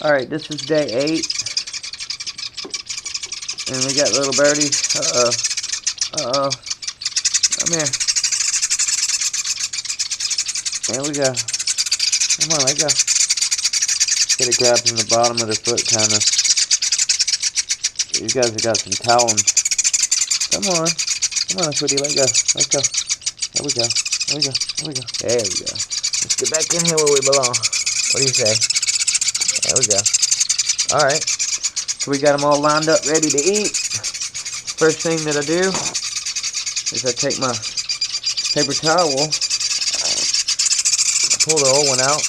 Alright, this is day 8. And we got little birdies. Uh-oh. Come here. There we go. Come on, let go. Get it grabbed from the bottom of the foot, kind of. These guys have got some talons. Come on. Come on, sweetie, let go. Let go. There we go. There we go. There we go. There we go. Let's get back in here where we belong. What do you say? There we go. Alright. So we got them all lined up, ready to eat. First thing that I do is I take my paper towel, I pull the old one out.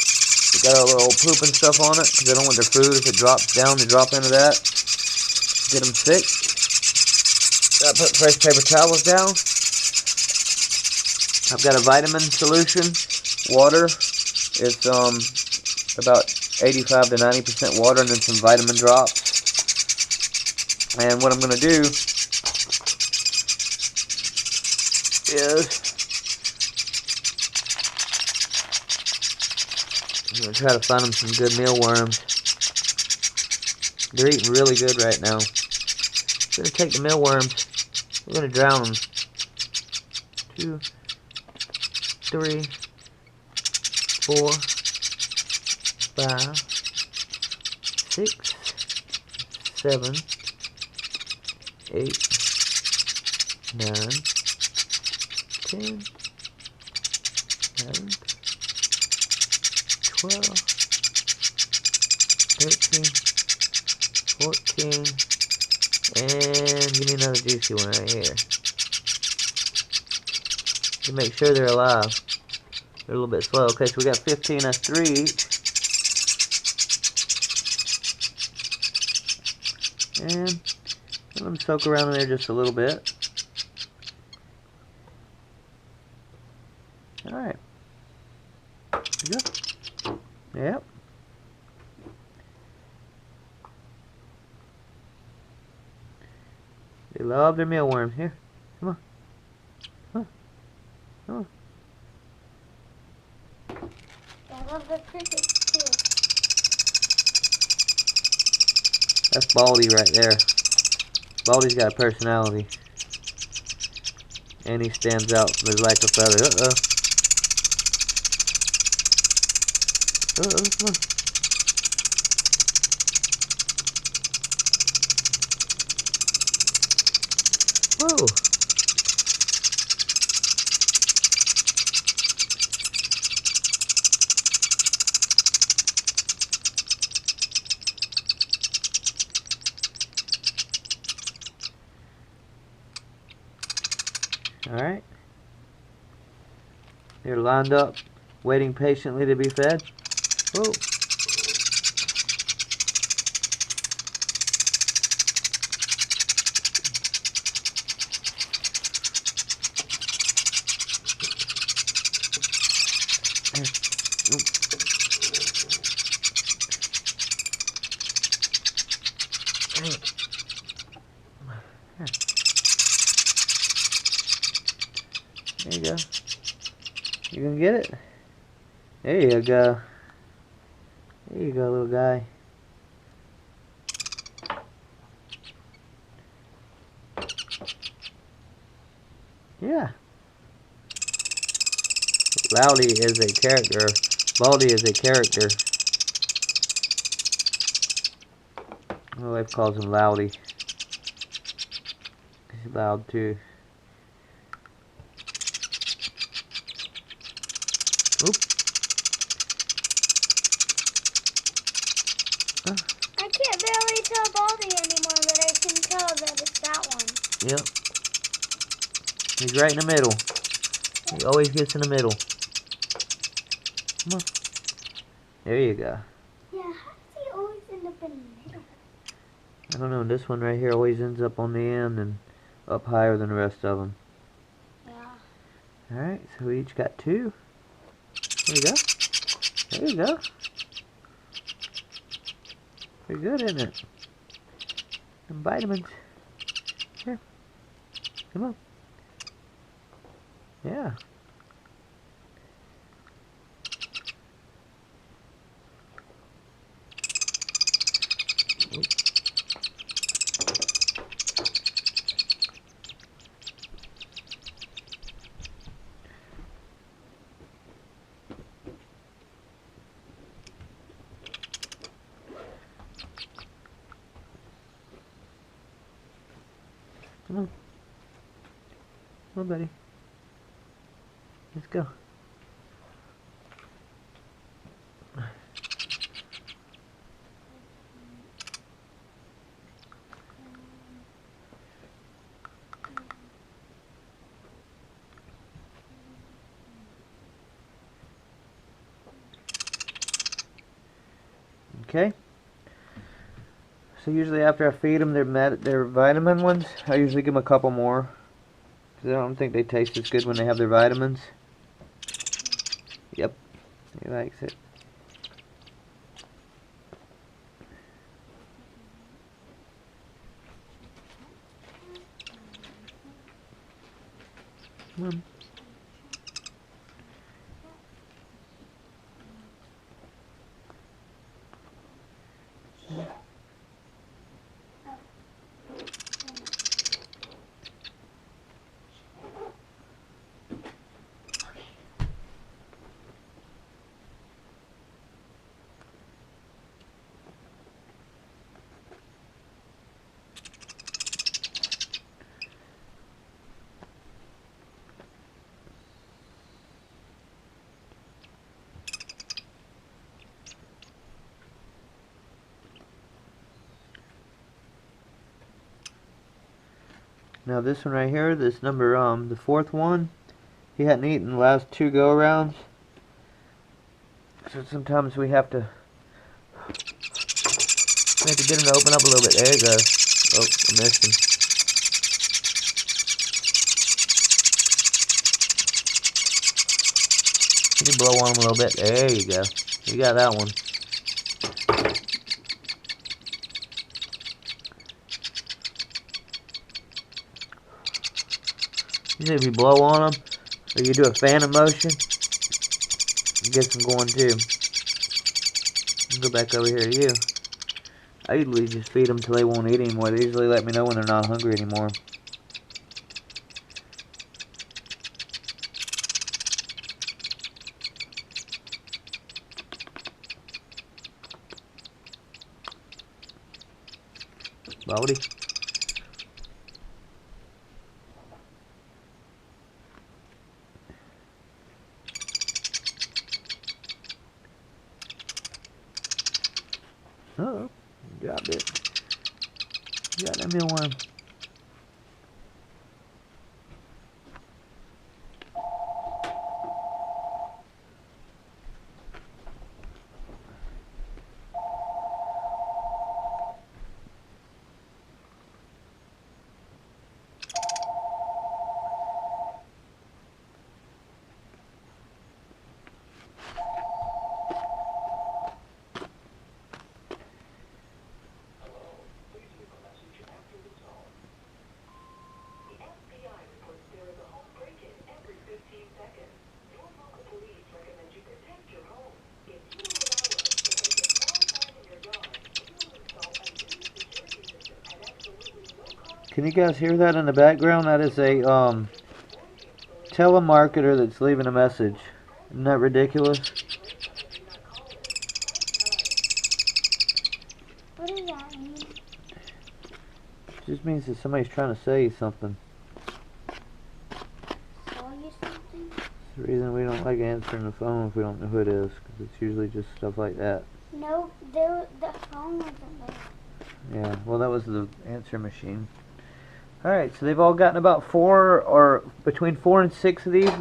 We got a little poop and stuff on it because I don't want their food, if it drops down, to drop into that. Get them sick. I put fresh paper towels down. I've got a vitamin solution, water. It's about 85 to 90% water and then some vitamin drops. And what I'm going to do is I'm going to try to find them some good mealworms. They're eating really good right now. I'm going to take the mealworms. We're going to drown them. 2, 3, 4, 5, 6, 7, 8, 9, 10, 11, 12, 13, 14, and give me another juicy one right here. To make sure they're alive. They're a little bit slow. Okay, so we got 15, that's 3 each. And let them soak around in there just a little bit. Alright. Good. Yep. They love their mealworms. Here. Come on. Come on. Come on. I love the crickets too. That's Baldy right there. Baldy's got a personality. And he stands out like a feather. Uh-oh. Uh-oh, come on. Whoa. Alright. They're lined up, waiting patiently to be fed. Whoa. There you go. You gonna get it? There you go. There you go, little guy. Yeah. Loudy is a character. Baldy is a character. My wife calls him Loudy. He's loud too. Oop. I can't barely tell Baldy anymore, but I can tell that it's that one. Yep. He's right in the middle. He always gets in the middle. Come on. There you go. Yeah, how does he always end up in the middle? I don't know. This one right here always ends up on the end and up higher than the rest of them. Yeah. Alright, so we each got 2. There you go. There you go. Pretty good, isn't it? Some vitamins. Here. Come on. Yeah. Come on. Come on, buddy. Let's go. Okay. So usually after I feed them their vitamin ones, I usually give them a couple more. Because I don't think they taste as good when they have their vitamins. Yep. He likes it. Come on. Now this one right here, this number, the fourth one, he hadn't eaten the last 2 go-arounds. So sometimes we have to get him to open up a little bit. There you go. Oh, I missed him. You can blow on him a little bit. There you go. You got that one. Usually if you blow on them, or you do a fan motion, it gets them going too. Go back over here to you. I usually just feed them till they won't eat anymore. They usually let me know when they're not hungry anymore. Baldy. Uh-oh, dropped it. Got that mealworm. Can you guys hear that in the background? That is a telemarketer that's leaving a message. Isn't that ridiculous? What does that mean? It just means that somebody's trying to say something. Tell you something? It's the reason we don't like answering the phone if we don't know who it is, because it's usually just stuff like that. No, the phone wasn't there. Yeah, well that was the answer machine. Alright, so they've all gotten about 4 or between 4 and 6 of these. I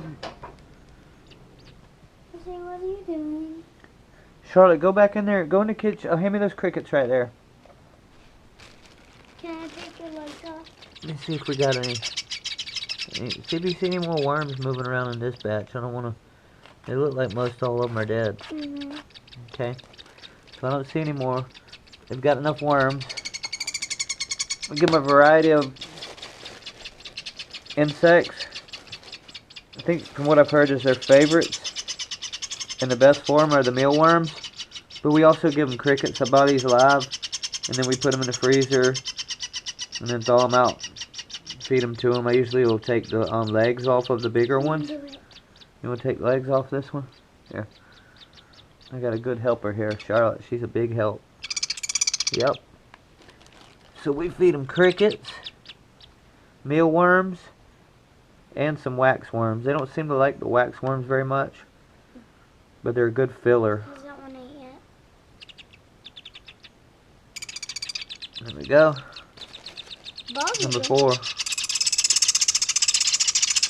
say, what are you doing? Charlotte, go back in there. Go in the kitchen. Oh, hand me those crickets right there. Can I take your legs off? Let me see if we got any. See if you see any more worms moving around in this batch. I don't want to. They look like most all of them are dead. Mm-hmm. Okay. So I don't see any more. They've got enough worms. We'll give them a variety of insects. I think from what I've heard is their favorites and the best for them are the mealworms. But we also give them crickets. I buy these alive and then we put them in the freezer and then thaw them out. Feed them to them. I usually will take the legs off of the bigger ones. You want to take legs off this one? Here. I got a good helper here, Charlotte. She's a big help. Yep. So we feed them crickets. mealworms, and some waxworms. They don't seem to like the waxworms very much, but they're a good filler. Is that one ate yet? There we go. Baldy Number did. 4.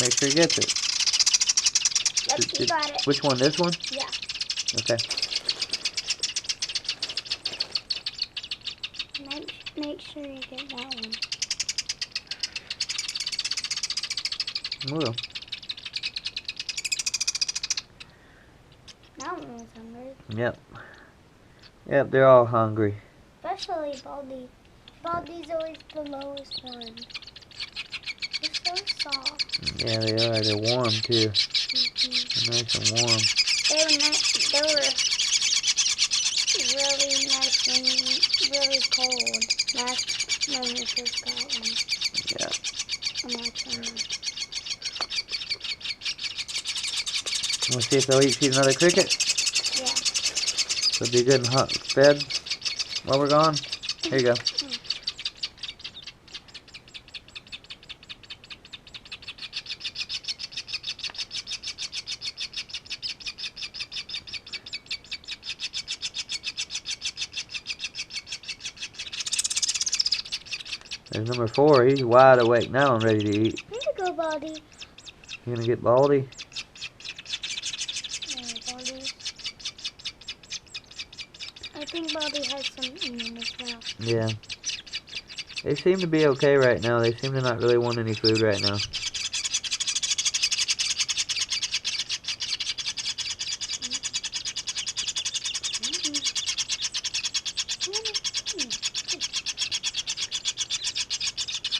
Make sure he gets it. Yep, you got it. Which one? This one? Yeah. Okay. Make sure you get that one. Will. That one was hungry. Yep. Yep, they're all hungry. Especially Baldy. Baldy's always the lowest one. They're so soft. Yeah, they are. They're warm too. Mm-hmm. They're nice and warm. They were really nice and really cold. Last when we first got one. Yeah. I'm watching them. Let's see if they'll eat another cricket. Yeah. They'll be good and hot fed while we're gone. Here you go. There's number 4. He's wide awake now and ready to eat. Here you go, Baldy. You gonna get Baldy? Baldy. I think Baldy has some in him as well. Yeah. They seem to be okay right now. They seem to not really want any food right now.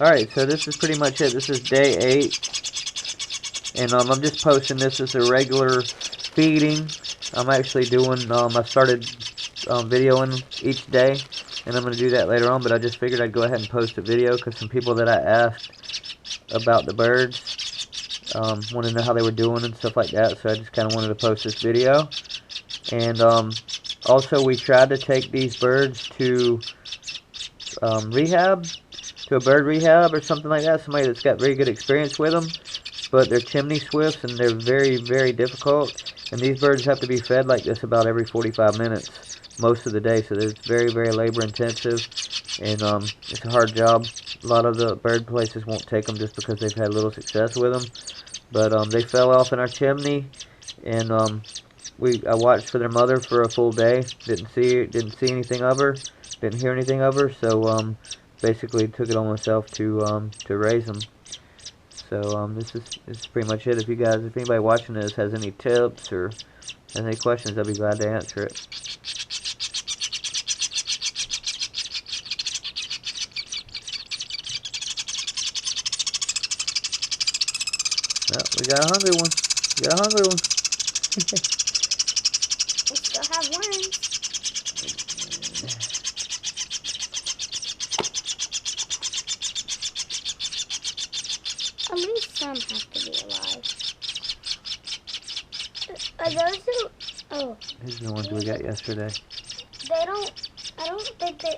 Alright, so this is pretty much it. This is day 8. And I'm just posting this as a regular feeding. I'm actually doing, I started videoing each day. And I'm going to do that later on. But I just figured I'd go ahead and post a video. Because some people that I asked about the birds want to know how they were doing and stuff like that. So I just kind of wanted to post this video. And also we tried to take these birds to rehab. To a bird rehab or something like that, somebody that's got very good experience with them, but they're chimney swifts and they're very, very difficult, and these birds have to be fed like this about every 45 minutes most of the day, so it's very, very labor intensive, and it's a hard job. A lot of the bird places won't take them just because they've had little success with them, but they fell off in our chimney, and I watched for their mother for a full day, didn't see anything of her, didn't hear anything of her, so basically took it on myself to raise them. So this is pretty much it. If anybody watching this has any tips or has any questions, I'd be glad to answer it. Well, we got a hungry one. We got a hungry one. We still have worms. At least some have to be alive. Are those the... Oh. These are the ones we got yesterday. They don't... I don't think they...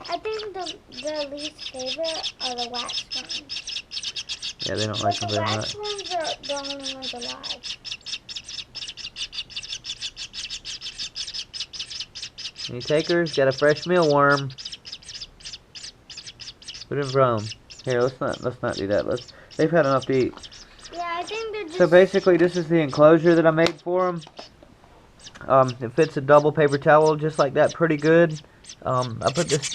I think the least favorite are the waxworms. Yeah, they don't like them very much. The waxworms are the only ones alive. Any takers? Got a fresh mealworm. Put it in from. Here, let's not do that. They've had enough to eat. Yeah, I think they're just... So basically, this is the enclosure that I made for them. It fits a double paper towel just like that, pretty good. I put this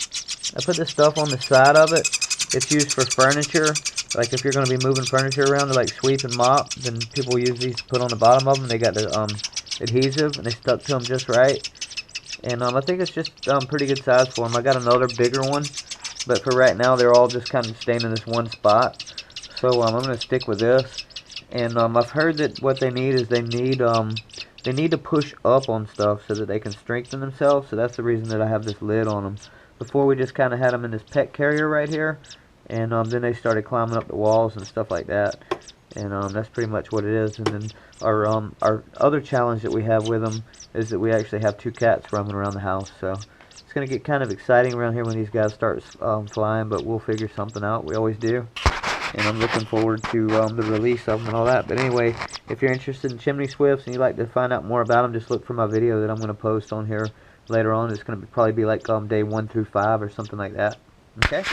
stuff on the side of it. It's used for furniture. Like if you're going to be moving furniture around to like sweep and mop, then people use these to put on the bottom of them. They got the adhesive and they stuck to them just right. And I think it's just pretty good size for them. I got another bigger one, but for right now they're all just kind of staying in this one spot. So I'm going to stick with this. And I've heard that what they need is they need to push up on stuff so that they can strengthen themselves. So that's the reason that I have this lid on them. Before we just kind of had them in this pet carrier right here, and then they started climbing up the walls and stuff like that. And that's pretty much what it is. And then our other challenge that we have with them is that we actually have 2 cats roaming around the house. So it's going to get kind of exciting around here when these guys start flying, but we'll figure something out. We always do. and I'm looking forward to the release of them and all that. But anyway, if you're interested in chimney swifts and you'd like to find out more about them, just look for my video that I'm going to post on here later on. It's going to probably be like day 1 through 5 or something like that. Okay.